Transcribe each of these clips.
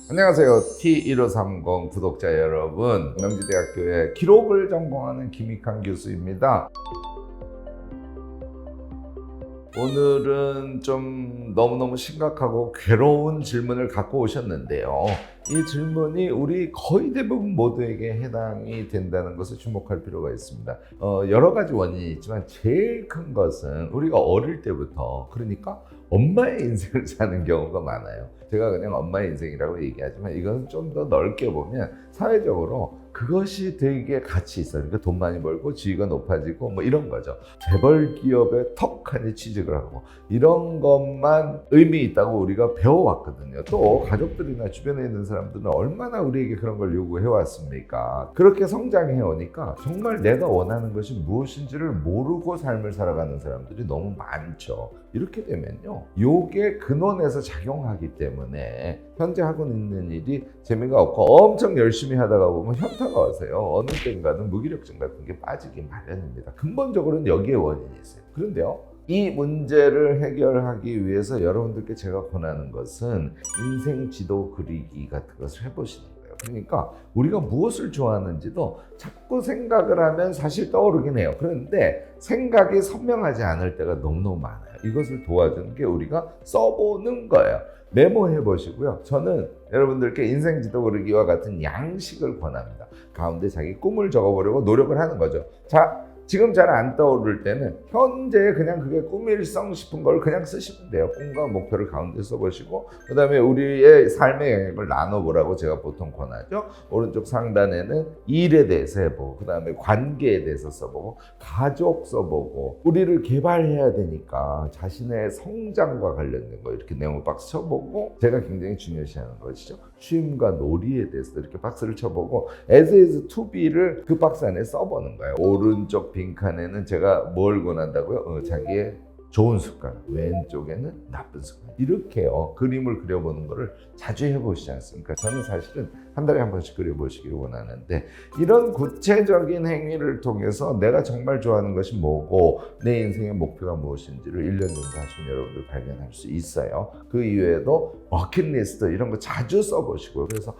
안녕하세요. T1530 구독자 여러분, 명지대학교의 기록을 전공하는 김익환 교수입니다. 오늘은 좀 너무너무 심각하고 괴로운 질문을 갖고 오셨는데요. 이 질문이 우리 거의 대부분 모두에게 해당이 된다는 것을 주목할 필요가 있습니다. 여러 가지 원인이 있지만 제일 큰 것은 우리가 어릴 때부터, 그러니까 엄마의 인생을 사는 경우가 많아요. 제가 그냥 엄마의 인생이라고 얘기하지만 이건 좀 더 넓게 보면 사회적으로 그것이 되게 가치 있어요. 그러니까 돈 많이 벌고 지위가 높아지고 뭐 이런 거죠. 재벌 기업에 턱하니 취직을 하고 이런 것만 의미 있다고 우리가 배워왔거든요. 또 가족들이나 주변에 있는 사람들은 얼마나 우리에게 그런 걸 요구해 왔습니까? 그렇게 성장해 오니까 정말 내가 원하는 것이 무엇인지를 모르고 삶을 살아가는 사람들이 너무 많죠. 이렇게 되면요, 요게 근원에서 작용하기 때문에 현재 하고 있는 일이 재미가 없고 엄청 열심히 하다가 보면 현타가 오세요. 어느 때인가는 무기력증 같은 게 빠지기 마련입니다. 근본적으로는 여기에 원인이 있어요. 그런데요, 이 문제를 해결하기 위해서 여러분들께 제가 권하는 것은 인생 지도 그리기 같은 것을 해보시는 거예요. 그러니까 우리가 무엇을 좋아하는지도 자꾸 생각을 하면 사실 떠오르긴 해요. 그런데 생각이 선명하지 않을 때가 너무너무 많아요. 이것을 도와주는 게 우리가 써보는 거예요. 메모해 보시고요. 저는 여러분들께 인생 지도 그리기와 같은 양식을 권합니다. 가운데 자기 꿈을 적어보려고 노력을 하는 거죠. 자, 지금 잘 안 떠오를 때는 현재 그냥 그게 꿈일성 싶은 걸 그냥 쓰시면 돼요. 꿈과 목표를 가운데 써보시고, 그 다음에 우리의 삶의 영역을 나눠보라고 제가 보통 권하죠. 오른쪽 상단에는 일에 대해서 해보고, 그 다음에 관계에 대해서 써보고, 가족 써보고, 우리를 개발해야 되니까 자신의 성장과 관련된 거 이렇게 네모 박스 쳐보고, 제가 굉장히 중요시하는 것이죠. 쉼과 놀이에 대해서 이렇게 박스를 쳐보고, as is to be를 그 박스 안에 써보는 거예요. 오른쪽 빈칸에는 제가 뭘 권한다고요? 자기의 좋은 습관, 왼쪽에는 나쁜 습관. 이렇게요, 그림을 그려보는 거를 자주 해보시지 않습니까? 저는 사실은 한 달에 한 번씩 그려보시기를 원하는데, 이런 구체적인 행위를 통해서 내가 정말 좋아하는 것이 뭐고 내 인생의 목표가 무엇인지를 1년 정도 하시면 여러분들 발견할 수 있어요. 그 이외에도 버킷리스트 이런 거 자주 써보시고요. 그래서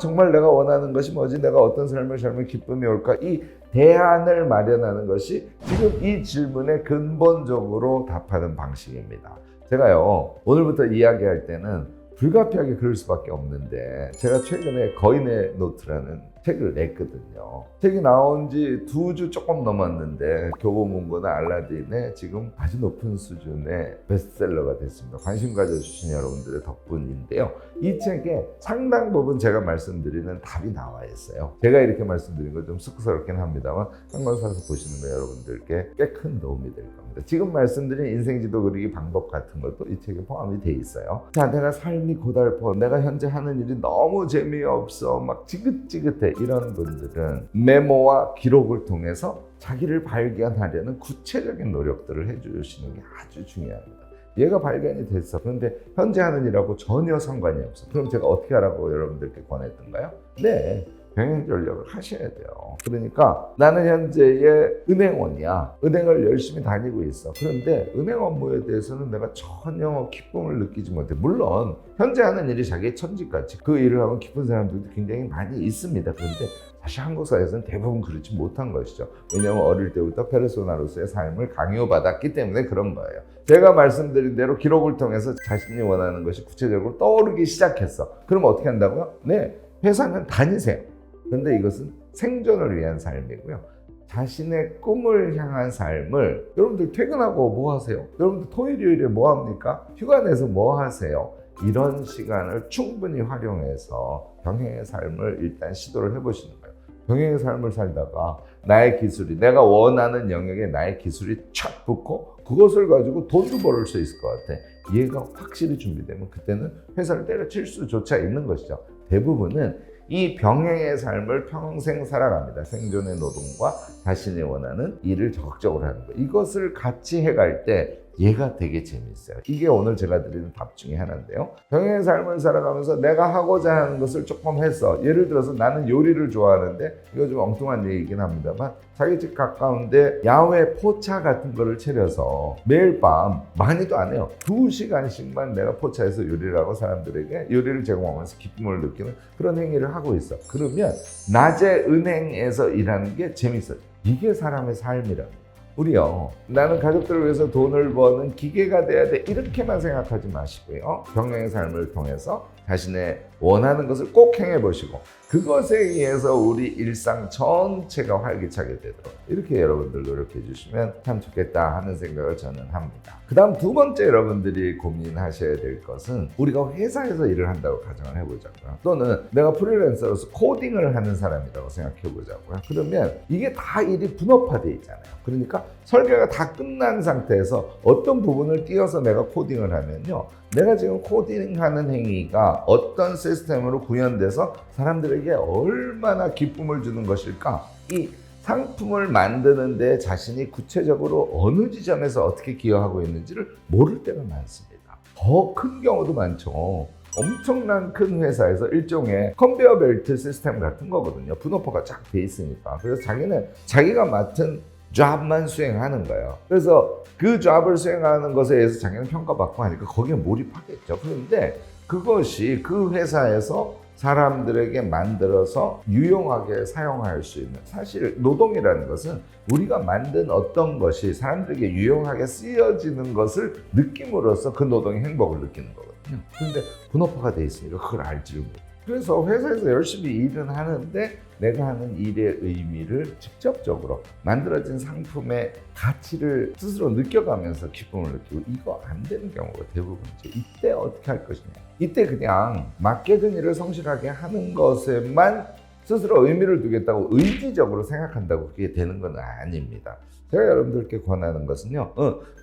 정말 내가 원하는 것이 뭐지? 내가 어떤 삶을 살면 기쁨이 올까? 이 대안을 마련하는 것이 지금 이 질문에 근본적으로 답하는 방식입니다. 제가요, 오늘부터 이야기할 때는 불가피하게 그럴 수밖에 없는데, 제가 최근에 거인의 노트라는 책을 냈거든요. 책이 나온 지 2주 조금 넘었는데 교보문고나 알라딘에 지금 아주 높은 수준의 베스트셀러가 됐습니다. 관심 가져주신 여러분들의 덕분인데요. 이 책에 상당 부분 제가 말씀드리는 답이 나와 있어요. 제가 이렇게 말씀드린 거 좀 쑥스럽긴 합니다만 한 권 사서 보시는 거 여러분들께 꽤 큰 도움이 될 겁니다. 지금 말씀드린 인생지도 그리기 방법 같은 것도 이 책에 포함이 돼 있어요. 자, 내가 삶이 고달퍼, 내가 현재 하는 일이 너무 재미없어, 막 지긋지긋해, 이런 분들은 메모와 기록을 통해서 자기를 발견하려는 구체적인 노력들을 해주시는 게 아주 중요합니다. 얘가 발견이 됐어. 그런데 현재 하는 일하고 전혀 상관이 없어. 그럼 제가 어떻게 하라고 여러분들께 권했던가요? 네, 병행 전략을 하셔야 돼요. 그러니까 나는 현재의 은행원이야. 은행을 열심히 다니고 있어. 그런데 은행 업무에 대해서는 내가 전혀 기쁨을 느끼지 못해. 물론 현재 하는 일이 자기의 천직같이 그 일을 하면 기쁜 사람들도 굉장히 많이 있습니다. 그런데 사실 한국 사회에서는 대부분 그렇지 못한 것이죠. 왜냐하면 어릴 때부터 페르소나로서의 삶을 강요받았기 때문에 그런 거예요. 제가 말씀드린 대로 기록을 통해서 자신이 원하는 것이 구체적으로 떠오르기 시작했어. 그럼 어떻게 한다고요? 네, 회사는 다니세요. 그런데 이것은 생존을 위한 삶이고요. 자신의 꿈을 향한 삶을, 여러분들 퇴근하고 뭐 하세요? 여러분들 토요일, 일요일에 뭐 합니까? 휴가 내서 뭐 하세요? 이런 시간을 충분히 활용해서 병행의 삶을 일단 시도를 해보시는 거예요. 병행의 삶을 살다가 나의 기술이, 내가 원하는 영역에 나의 기술이 촥 붙고 그것을 가지고 돈도 벌을 수 있을 것 같아. 얘가 확실히 준비되면 그때는 회사를 때려칠 수조차 있는 것이죠. 대부분은 이 병행의 삶을 평생 살아갑니다. 생존의 노동과 자신이 원하는 일을 적극적으로 하는 거예요. 이것을 같이 해갈 때 얘가 되게 재밌어요. 이게 오늘 제가 드리는 답 중에 하나인데요. 병행의 삶을 살아가면서 내가 하고자 하는 것을 조금 해서, 예를 들어서 나는 요리를 좋아하는데, 이거 좀 엉뚱한 얘기긴 합니다만, 자기 집 가까운데 야외 포차 같은 거를 차려서 매일 밤, 많이도 안 해요, 2시간씩만 내가 포차에서 요리를 하고 사람들에게 요리를 제공하면서 기쁨을 느끼는 그런 행위를 하고 있어. 그러면 낮에 은행에서 일하는 게 재밌어요. 이게 사람의 삶이랍니다. 우리요, 나는 가족들을 위해서 돈을 버는 기계가 돼야 돼, 이렇게만 생각하지 마시고요, 병행의 삶을 통해서 자신의 원하는 것을 꼭 행해보시고 그것에 의해서 우리 일상 전체가 활기차게 되도록 이렇게 여러분들 노력해 주시면 참 좋겠다 하는 생각을 저는 합니다. 그 다음 두 번째 여러분들이 고민하셔야 될 것은, 우리가 회사에서 일을 한다고 가정을 해보자고요. 또는 내가 프리랜서로서 코딩을 하는 사람이라고 생각해 보자고요. 그러면 이게 다 일이 분업화되어 있잖아요. 그러니까 설계가 다 끝난 상태에서 어떤 부분을 띄어서 내가 코딩을 하면요, 내가 지금 코딩하는 행위가 어떤 시스템으로 구현돼서 사람들에게 얼마나 기쁨을 주는 것일까, 이 상품을 만드는 데 자신이 구체적으로 어느 지점에서 어떻게 기여하고 있는지를 모를 때가 많습니다. 더 큰 경우도 많죠. 엄청난 큰 회사에서 일종의 컨베어 벨트 시스템 같은 거거든요. 분업화가 쫙 돼 있으니까. 그래서 자기는 자기가 맡은 잡만 수행하는 거예요. 그래서 그 잡을 수행하는 것에 의해서 자기는 평가받고 하니까 거기에 몰입하겠죠. 그런데 그것이 그 회사에서 사람들에게 만들어서 유용하게 사용할 수 있는, 사실 노동이라는 것은 우리가 만든 어떤 것이 사람들에게 유용하게 쓰여지는 것을 느낌으로써 그 노동의 행복을 느끼는 거거든요. 그런데 분업화가 돼 있으니까 그걸 알지를 못해요. 그래서 회사에서 열심히 일은 하는데 내가 하는 일의 의미를 직접적으로 만들어진 상품의 가치를 스스로 느껴가면서 기쁨을 느끼고, 이거 안 되는 경우가 대부분이죠. 이때 어떻게 할 것이냐, 이때 그냥 맡겨진 일을 성실하게 하는 것에만 스스로 의미를 두겠다고 의지적으로 생각한다고 그게 되는 건 아닙니다. 제가 여러분들께 권하는 것은요,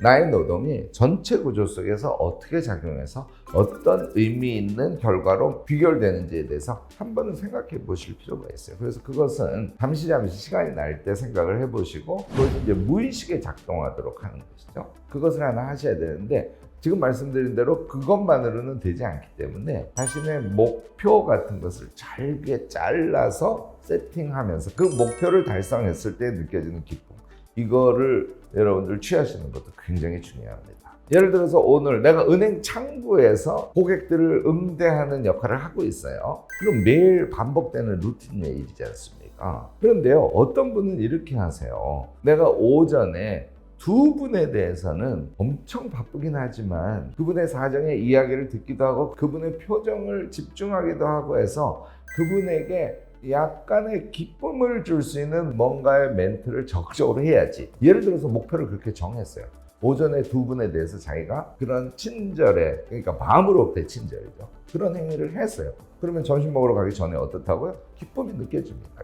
나의 노동이 전체 구조 속에서 어떻게 작용해서 어떤 의미 있는 결과로 귀결되는지에 대해서 한 번은 생각해 보실 필요가 있어요. 그래서 그것은 잠시 시간이 날 때 생각을 해보시고, 그것이 이제 무의식에 작동하도록 하는 것이죠. 그것을 하나 하셔야 되는데, 지금 말씀드린 대로 그것만으로는 되지 않기 때문에 자신의 목표 같은 것을 잘게 잘라서 세팅하면서 그 목표를 달성했을 때 느껴지는 기쁨, 이거를 여러분들 취하시는 것도 굉장히 중요합니다. 예를 들어서 오늘 내가 은행 창구에서 고객들을 응대하는 역할을 하고 있어요. 그럼 매일 반복되는 루틴의 일이지 않습니까? 그런데요, 어떤 분은 이렇게 하세요. 내가 오전에 두 분에 대해서는 엄청 바쁘긴 하지만 그분의 사정의 이야기를 듣기도 하고 그분의 표정을 집중하기도 하고 해서 그분에게 약간의 기쁨을 줄 수 있는 뭔가의 멘트를 적극적으로 해야지. 예를 들어서 목표를 그렇게 정했어요. 오전에 두 분에 대해서 자기가 그런 친절에, 그러니까 마음으로 대친절이죠, 그런 행위를 했어요. 그러면 점심 먹으러 가기 전에 어떻다고요? 기쁨이 느껴집니다.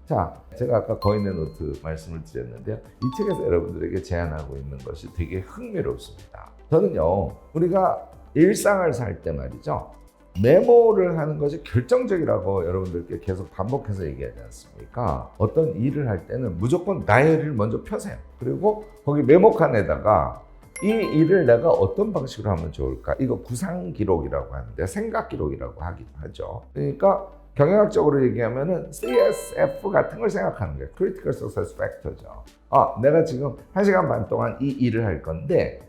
자, 제가 아까 거인의 노트 말씀을 드렸는데요, 이 책에서 여러분들에게 제안하고 있는 것이 되게 흥미롭습니다. 저는요, 우리가 일상을 살 때 말이죠, 메모를 하는 것이 결정적이라고 여러분들께 계속 반복해서 얘기하지 않습니까? 어떤 일을 할 때는 무조건 다이어리를 먼저 펴세요. 그리고 거기 메모칸에다가 이 일을 내가 어떤 방식으로 하면 좋을까? 이거 구상 기록이라고 하는데 생각 기록이라고 하기도 하죠. 그러니까 경영학적으로 얘기하면은 CSF 같은 걸 생각하는 거예요. Critical Success Factor죠. 내가 지금 1시간 반 동안 이 일을 할 건데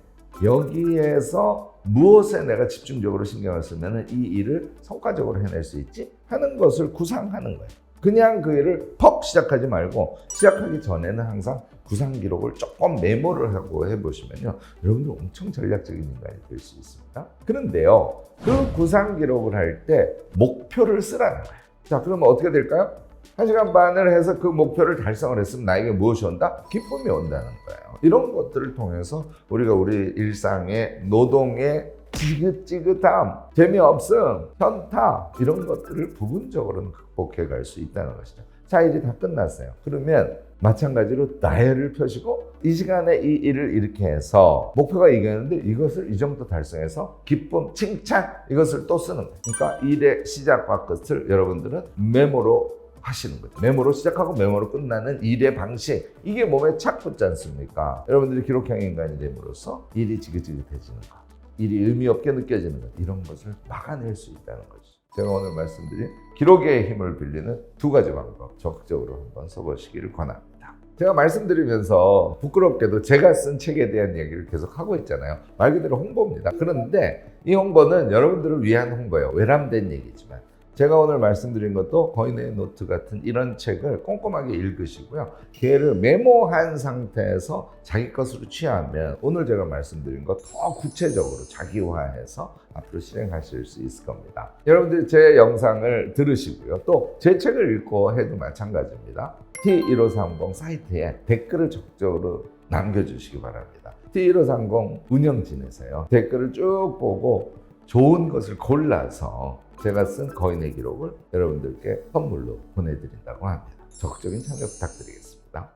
여기에서 무엇에 내가 집중적으로 신경을 쓰면 이 일을 성과적으로 해낼 수 있지? 하는 것을 구상하는 거예요. 그냥 그 일을 퍽 시작하지 말고 시작하기 전에는 항상 구상 기록을 조금 메모를 하고 해보시면요, 여러분들 엄청 전략적인 인간이 될 수 있습니다. 그런데요, 그 구상 기록을 할 때 목표를 쓰라는 거예요. 자, 그러면 어떻게 될까요? 1시간 반을 해서 그 목표를 달성을 했으면 나에게 무엇이 온다? 기쁨이 온다는 거예요. 이런 것들을 통해서 우리가 우리 일상의 노동의 지긋지긋함, 재미없음, 현타, 이런 것들을 부분적으로는 극복해 갈 수 있다는 것이죠. 자, 일이 다 끝났어요. 그러면 마찬가지로 다이어리를 펴시고 이 시간에 이 일을 이렇게 해서 목표가 이겼는데 이것을 이 정도 달성해서 기쁨, 칭찬, 이것을 또 쓰는 거예요. 그러니까 일의 시작과 끝을 여러분들은 메모로 하시는 거죠. 메모로 시작하고 메모로 끝나는 일의 방식, 이게 몸에 착 붙지 않습니까? 여러분들이 기록형 인간이 됨으로써 일이 지긋지긋해지는 것, 일이 의미 없게 느껴지는 것, 이런 것을 막아낼 수 있다는 거죠. 제가 오늘 말씀드린 기록의 힘을 빌리는 두 가지 방법 적극적으로 한번 써보시기를 권합니다. 제가 말씀드리면서 부끄럽게도 제가 쓴 책에 대한 얘기를 계속 하고 있잖아요. 말 그대로 홍보입니다. 그런데 이 홍보는 여러분들을 위한 홍보예요. 외람된 얘기지만 제가 오늘 말씀드린 것도 거인의 노트 같은 이런 책을 꼼꼼하게 읽으시고요. 걔를 메모한 상태에서 자기 것으로 취하면 오늘 제가 말씀드린 것 더 구체적으로 자기화해서 앞으로 실행하실 수 있을 겁니다. 여러분들이 제 영상을 들으시고요. 또 제 책을 읽고 해도 마찬가지입니다. T1530 사이트에 댓글을 적극적으로 남겨주시기 바랍니다. T1530 운영진에서요. 댓글을 쭉 보고 좋은 것을 골라서 제가 쓴 거인의 기록을 여러분들께 선물로 보내드린다고 합니다. 적극적인 참여 부탁드리겠습니다.